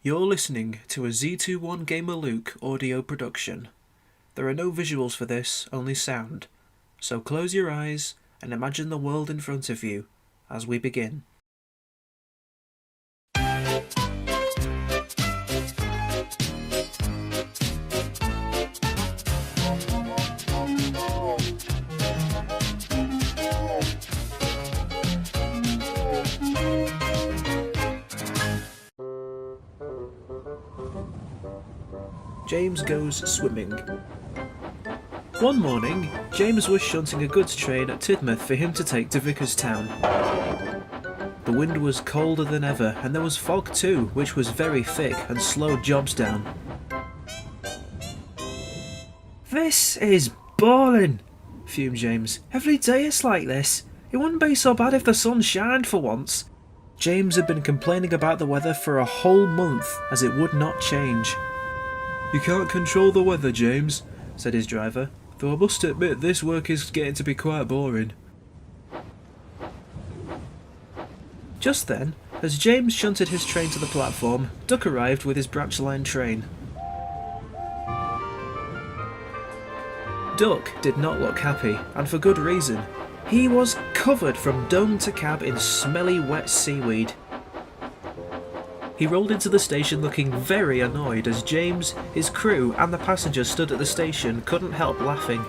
You're listening to a Z21 Gamer Luke audio production. There are no visuals for this, only sound. So close your eyes and imagine the world in front of you as we begin. James goes swimming. One morning, James was shunting a goods train at Tidmouth for him to take to Vicarstown. The wind was colder than ever, and there was fog too, which was very thick and slowed jobs down. "This is boring," fumed James. "Every day it's like this. It wouldn't be so bad if the sun shined for once." James had been complaining about the weather for a whole month, as it would not change. "You can't control the weather, James," said his driver, "though I must admit this work is getting to be quite boring." Just then, as James shunted his train to the platform, Duck arrived with his branch line train. Duck did not look happy, and for good reason. He was covered from dome to cab in smelly wet seaweed. He rolled into the station looking very annoyed as James, his crew and the passengers stood at the station couldn't help laughing.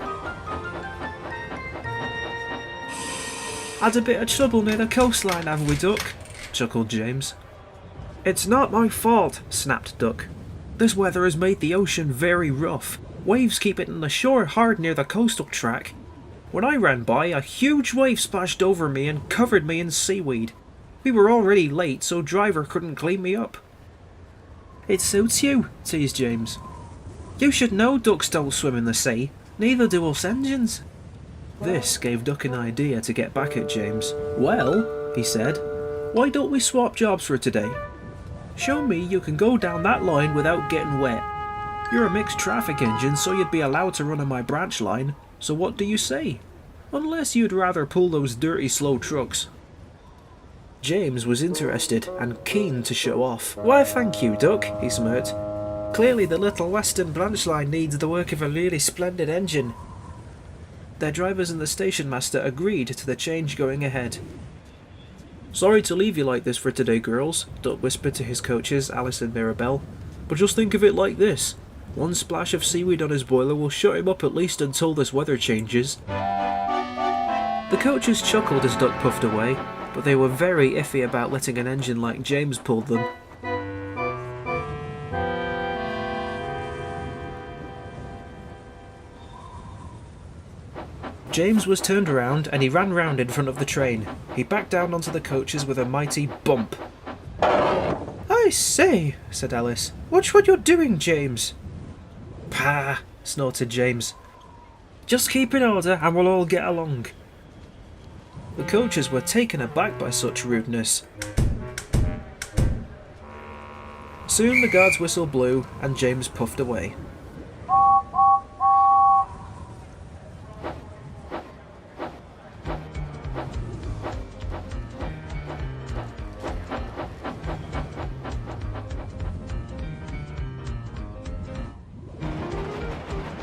"Had a bit of trouble near the coastline, have we, Duck?" chuckled James. "It's not my fault," snapped Duck. "This weather has made the ocean very rough. Waves keep hitting the shore hard near the coastal track. When I ran by, a huge wave splashed over me and covered me in seaweed. We were already late, so driver couldn't clean me up." "It suits you," teased James. "You should know ducks don't swim in the sea, neither do us engines." This gave Duck an idea to get back at James. "Well," he said, "why don't we swap jobs for today? Show me you can go down that line without getting wet. You're a mixed traffic engine, so you'd be allowed to run on my branch line, so what do you say? Unless you'd rather pull those dirty slow trucks." James was interested and keen to show off. "Why thank you, Duck," he smirked. "Clearly the little western branch line needs the work of a really splendid engine." Their drivers and the station master agreed to the change going ahead. "Sorry to leave you like this for today, girls," Duck whispered to his coaches, Alice and Mirabelle, "but just think of it like this. One splash of seaweed on his boiler will shut him up at least until this weather changes." The coaches chuckled as Duck puffed away, but they were very iffy about letting an engine like James pull them. James was turned around and he ran round in front of the train. He backed down onto the coaches with a mighty bump. "I say," said Alice, "watch what you're doing, James." "Pah," snorted James. "Just keep in order and we'll all get along." The coaches were taken aback by such rudeness. Soon the guard's whistle blew and James puffed away.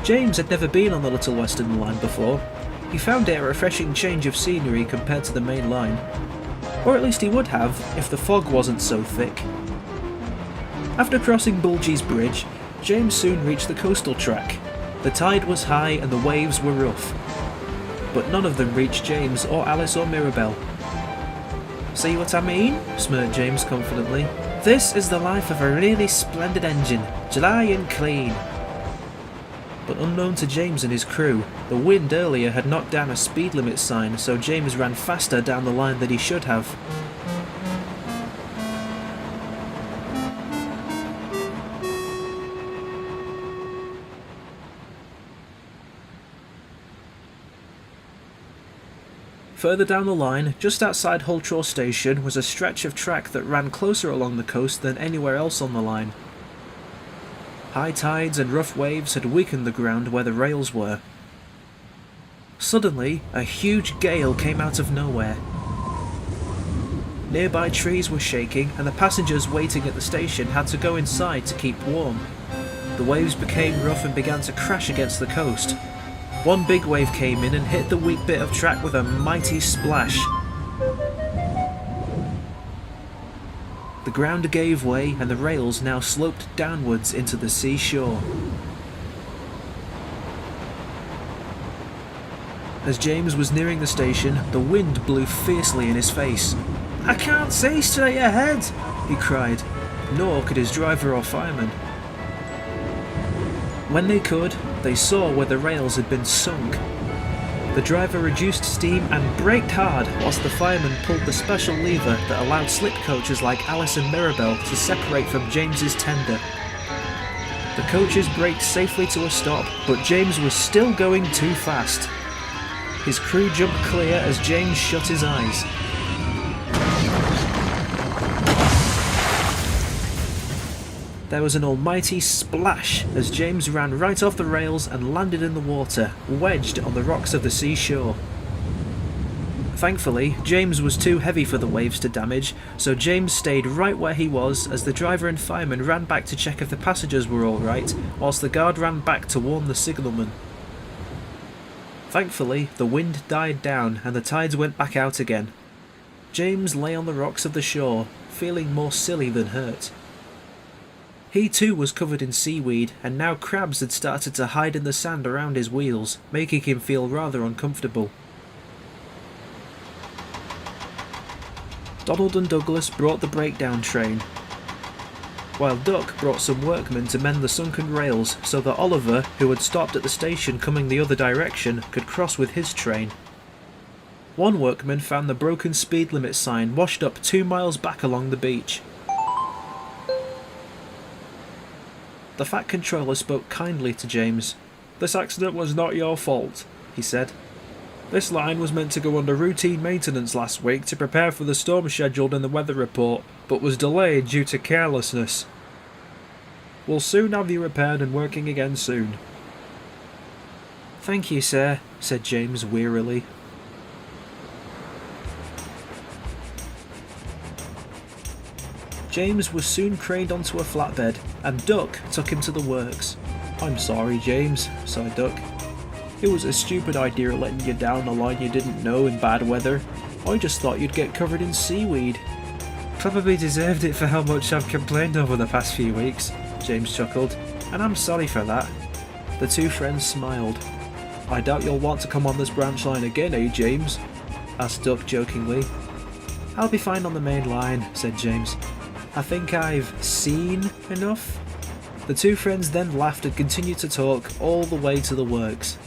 James had never been on the Little Western line before. He found it a refreshing change of scenery compared to the main line. Or at least he would have, if the fog wasn't so thick. After crossing Bulgee's Bridge, James soon reached the coastal track. The tide was high and the waves were rough. But none of them reached James or Alice or Mirabelle. "See what I mean?" smirked James confidently. "This is the life of a really splendid engine, dry and clean." But unknown to James and his crew, the wind earlier had knocked down a speed limit sign, so James ran faster down the line than he should have. Further down the line, just outside Hulltraw Station, was a stretch of track that ran closer along the coast than anywhere else on the line. High tides and rough waves had weakened the ground where the rails were. Suddenly, a huge gale came out of nowhere. Nearby trees were shaking and the passengers waiting at the station had to go inside to keep warm. The waves became rough and began to crash against the coast. One big wave came in and hit the weak bit of track with a mighty splash. The ground gave way and the rails now sloped downwards into the seashore. As James was nearing the station, the wind blew fiercely in his face. "I can't see straight ahead," he cried, nor could his driver or fireman. When they could, they saw where the rails had been sunk. The driver reduced steam and braked hard whilst the fireman pulled the special lever that allowed slip coaches like Alice and Mirabelle to separate from James's tender. The coaches braked safely to a stop, but James was still going too fast. His crew jumped clear as James shut his eyes. There was an almighty splash as James ran right off the rails and landed in the water, wedged on the rocks of the seashore. Thankfully, James was too heavy for the waves to damage, so James stayed right where he was as the driver and fireman ran back to check if the passengers were alright, whilst the guard ran back to warn the signalman. Thankfully, the wind died down and the tides went back out again. James lay on the rocks of the shore, feeling more silly than hurt. He too was covered in seaweed, and now crabs had started to hide in the sand around his wheels, making him feel rather uncomfortable. Donald and Douglas brought the breakdown train, while Duck brought some workmen to mend the sunken rails so that Oliver, who had stopped at the station coming the other direction, could cross with his train. One workman found the broken speed limit sign washed up 2 miles back along the beach. The Fat Controller spoke kindly to James. "This accident was not your fault," he said. "This line was meant to go under routine maintenance last week to prepare for the storm scheduled in the weather report, but was delayed due to carelessness. We'll soon have you repaired and working again soon." "Thank you, sir," said James wearily. James was soon craned onto a flatbed, and Duck took him to the works. "I'm sorry, James," sighed Duck. "It was a stupid idea letting you down a line you didn't know in bad weather. I just thought you'd get covered in seaweed." "Probably deserved it for how much I've complained over the past few weeks," James chuckled, "and I'm sorry for that." The two friends smiled. "I doubt you'll want to come on this branch line again, eh, James?" asked Duck jokingly. "I'll be fine on the main line," said James. "I think I've seen enough." The two friends then laughed and continued to talk all the way to the works.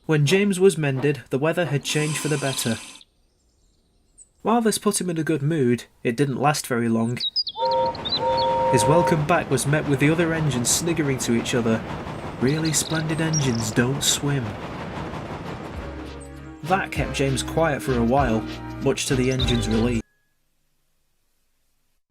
When James was mended, the weather had changed for the better. While this put him in a good mood, it didn't last very long. His welcome back was met with the other engines sniggering to each other. Really splendid engines don't swim. That kept James quiet for a while, much to the engine's relief.